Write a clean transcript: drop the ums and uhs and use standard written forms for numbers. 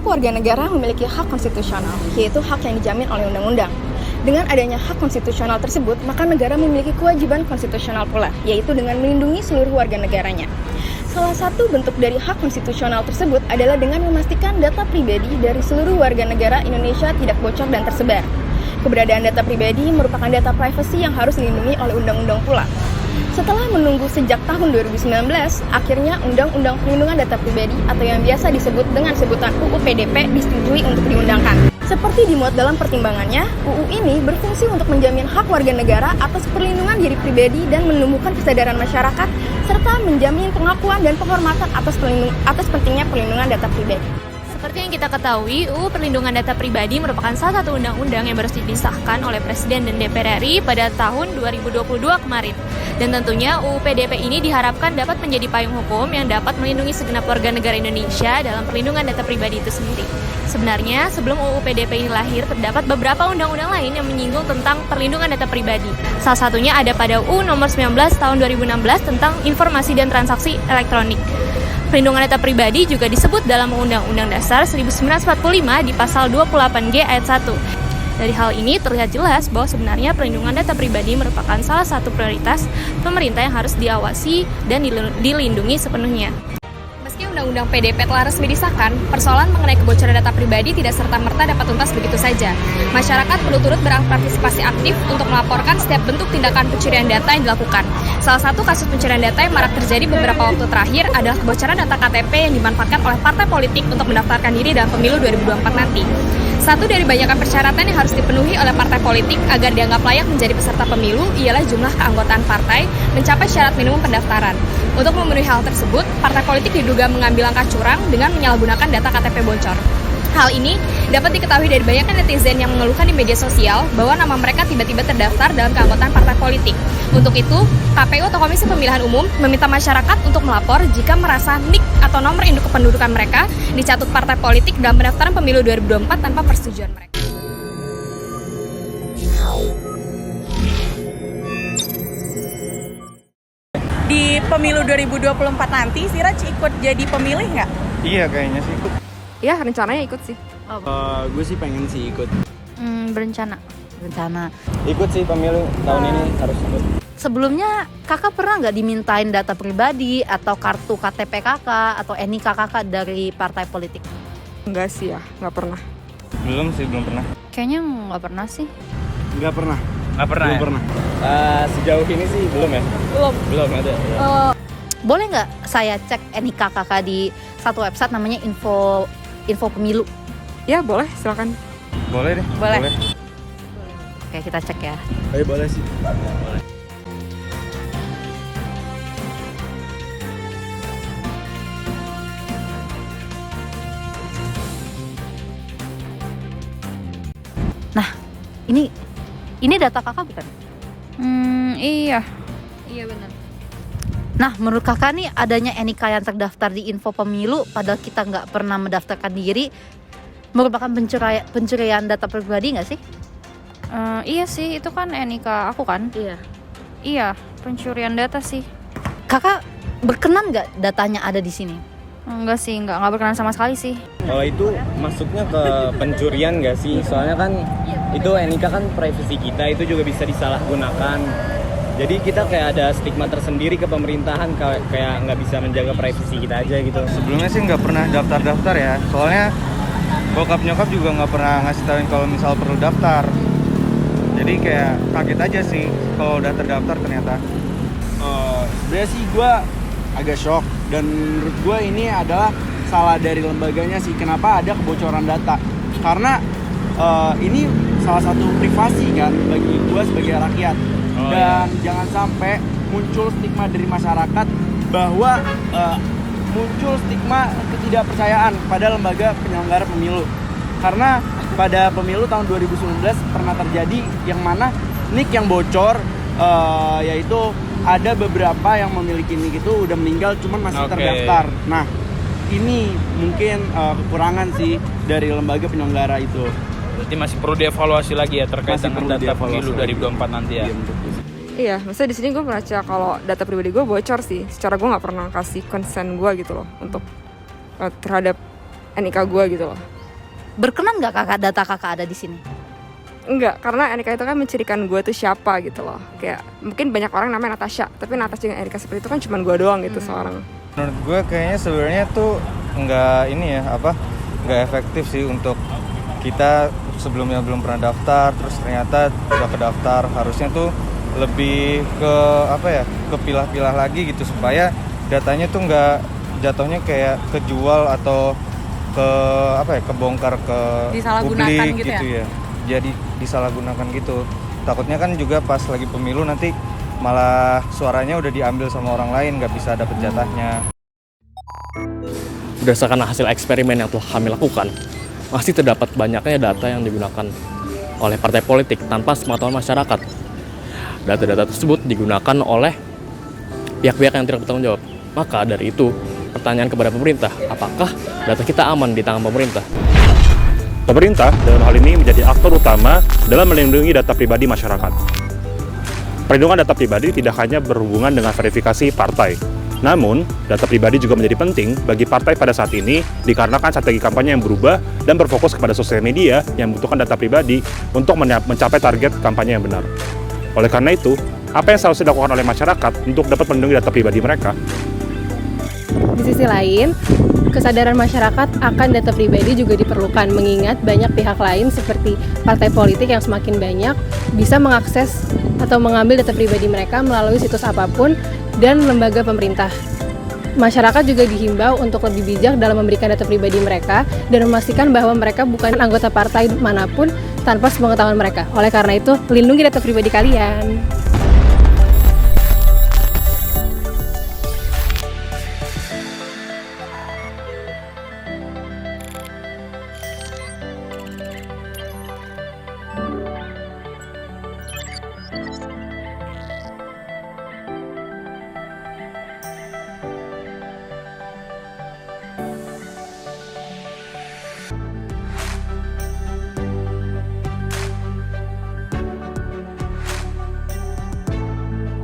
warga negara memiliki hak konstitusional, yaitu hak yang dijamin oleh undang-undang. Dengan adanya hak konstitusional tersebut, maka negara memiliki kewajiban konstitusional pula, yaitu dengan melindungi seluruh warga negaranya. Salah satu bentuk dari hak konstitusional tersebut adalah dengan memastikan data pribadi dari seluruh warga negara Indonesia tidak bocor dan tersebar. Keberadaan data pribadi merupakan data privasi yang harus dilindungi oleh undang-undang pula. Setelah menunggu sejak tahun 2019, akhirnya Undang-Undang Perlindungan Data Pribadi atau yang biasa disebut dengan sebutan UU PDP disetujui untuk diundangkan. Seperti dimuat dalam pertimbangannya, UU ini berfungsi untuk menjamin hak warga negara atas perlindungan diri pribadi dan menumbuhkan kesadaran masyarakat, serta menjamin pengakuan dan penghormatan atas pentingnya perlindungan data pribadi. Seperti yang kita ketahui, UU Perlindungan Data Pribadi merupakan salah satu undang-undang yang baru disahkan oleh Presiden dan DPR RI pada tahun 2022 kemarin. Dan tentunya UU PDP ini diharapkan dapat menjadi payung hukum yang dapat melindungi segenap warga negara Indonesia dalam perlindungan data pribadi itu sendiri. Sebenarnya, sebelum UU PDP ini lahir, terdapat beberapa undang-undang lain yang menyinggung tentang perlindungan data pribadi. Salah satunya ada pada UU nomor 19 tahun 2016 tentang informasi dan transaksi elektronik. Perlindungan data pribadi juga disebut dalam Undang-Undang Dasar 1945 di pasal 28G ayat 1. Dari hal ini terlihat jelas bahwa sebenarnya perlindungan data pribadi merupakan salah satu prioritas pemerintah yang harus diawasi dan dilindungi sepenuhnya. Meski Undang-Undang PDP telah resmi disahkan, persoalan mengenai kebocoran data pribadi tidak serta-merta dapat tuntas begitu saja. Masyarakat perlu turut berpartisipasi aktif untuk melaporkan setiap bentuk tindakan pencurian data yang dilakukan. Salah satu kasus pencurian data yang marak terjadi beberapa waktu terakhir adalah kebocoran data KTP yang dimanfaatkan oleh partai politik untuk mendaftarkan diri dalam pemilu 2024 nanti. Satu dari banyakkan persyaratan yang harus dipenuhi oleh partai politik agar dianggap layak menjadi peserta pemilu ialah jumlah keanggotaan partai mencapai syarat minimum pendaftaran. Untuk memenuhi hal tersebut, partai politik diduga mengambil langkah curang dengan menyalahgunakan data KTP bocor. Hal ini dapat diketahui dari banyaknya netizen yang mengeluhkan di media sosial bahwa nama mereka tiba-tiba terdaftar dalam keanggotaan partai politik. Untuk itu, KPU atau Komisi Pemilihan Umum meminta masyarakat untuk melapor jika merasa NIK atau nomor induk kependudukan mereka dicatut partai politik dalam pendaftaran pemilu 2024 tanpa persetujuan mereka. Di pemilu 2024 nanti, Siraj ikut jadi pemilih nggak? Iya kayaknya sih ikut. Ya rencananya ikut sih. Gue sih pengen sih ikut. Berencana. Ikut sih pemilu tahun ini harus ikut. Sebelumnya kakak pernah nggak dimintain data pribadi atau kartu KTP kakak atau NIK kakak dari partai politik? Enggak sih ya, nggak pernah. Belum pernah. Kayaknya nggak pernah sih. Nggak pernah. Belum ya? pernah. Sejauh ini sih belum ya. Belum ada. Boleh nggak saya cek NIK kakak di satu website namanya info pemilu? Ya boleh, silakan. Boleh deh. Boleh. Oke, kita cek ya. Boleh sih. Nah, ini data kakak bukan? Iya. Iya benar. Nah, menurut kakak nih adanya NIK yang terdaftar di info pemilu padahal kita nggak pernah mendaftarkan diri merupakan pencurian data pribadi nggak sih? Iya sih, itu kan NIK aku kan? Iya, pencurian data sih. Kakak berkenan nggak datanya ada di sini? Enggak sih, enggak berkenan sama sekali sih. Kalau itu masuknya ke pencurian nggak sih? Soalnya kan itu NIK kan privasi kita, itu juga bisa disalahgunakan. Jadi kita kayak ada stigma tersendiri ke pemerintahan, kayak nggak bisa menjaga privasi kita aja gitu. Sebelumnya sih nggak pernah daftar ya. Soalnya bokap nyokap juga nggak pernah ngasih tauin kalau misal perlu daftar. Jadi kayak kaget aja sih kalau udah terdaftar ternyata. Sebenarnya sih gue agak shock dan menurut gue ini adalah salah dari lembaganya sih. Kenapa ada kebocoran data? Karena ini salah satu privasi kan bagi gue sebagai rakyat. Dan jangan sampai muncul stigma dari masyarakat bahwa muncul stigma ketidakpercayaan pada lembaga penyelenggara pemilu. Karena pada pemilu tahun 2019 pernah terjadi yang mana NIK yang bocor, yaitu ada beberapa yang memiliki NIK itu udah meninggal cuman masih terdaftar. Nah, ini mungkin kekurangan sih dari lembaga penyelenggara itu. Berarti masih perlu dievaluasi lagi ya terkait dengan data pemilu 2024 nanti ya. Iya, maksudnya di sini gue merasa kalau data pribadi gue bocor sih. Secara gue nggak pernah kasih consent gue gitu loh untuk terhadap NIK gue gitu loh. Berkenan nggak kakak data kakak ada di sini? Enggak, karena Enika itu kan mencirikan gue tuh siapa gitu loh. Kayak mungkin banyak orang namanya Natasha, tapi Natasha dengan Enika seperti itu kan cuma gue doang gitu seorang. Menurut gue kayaknya sebenarnya tuh nggak efektif sih untuk kita sebelumnya belum pernah daftar, terus ternyata udah kedaftar. Harusnya tuh lebih ke kepilah-pilah lagi gitu supaya datanya tuh nggak jatuhnya kayak kejual atau kebongkar ke Disalahgunakan publik gitu ya. Jadi disalahgunakan gitu. Takutnya kan juga pas lagi pemilu nanti malah suaranya udah diambil sama orang lain, nggak bisa dapet jatahnya. Berdasarkan hasil eksperimen yang telah kami lakukan, masih terdapat banyaknya data yang digunakan oleh partai politik tanpa sepengetahuan masyarakat. Data-data tersebut digunakan oleh pihak-pihak yang tidak bertanggung jawab. Maka dari itu, pertanyaan kepada pemerintah, apakah data kita aman di tangan pemerintah? Pemerintah dalam hal ini menjadi aktor utama dalam melindungi data pribadi masyarakat. Perlindungan data pribadi tidak hanya berhubungan dengan verifikasi partai, namun data pribadi juga menjadi penting bagi partai pada saat ini dikarenakan strategi kampanye yang berubah dan berfokus kepada sosial media yang membutuhkan data pribadi untuk mencapai target kampanye yang benar. Oleh karena itu, apa yang seharusnya dilakukan oleh masyarakat untuk dapat melindungi data pribadi mereka? Di sisi lain, kesadaran masyarakat akan data pribadi juga diperlukan, mengingat banyak pihak lain seperti partai politik yang semakin banyak bisa mengakses atau mengambil data pribadi mereka melalui situs apapun dan lembaga pemerintah. Masyarakat juga dihimbau untuk lebih bijak dalam memberikan data pribadi mereka dan memastikan bahwa mereka bukan anggota partai manapun tanpa sepengetahuan mereka. Oleh karena itu, lindungi data pribadi kalian.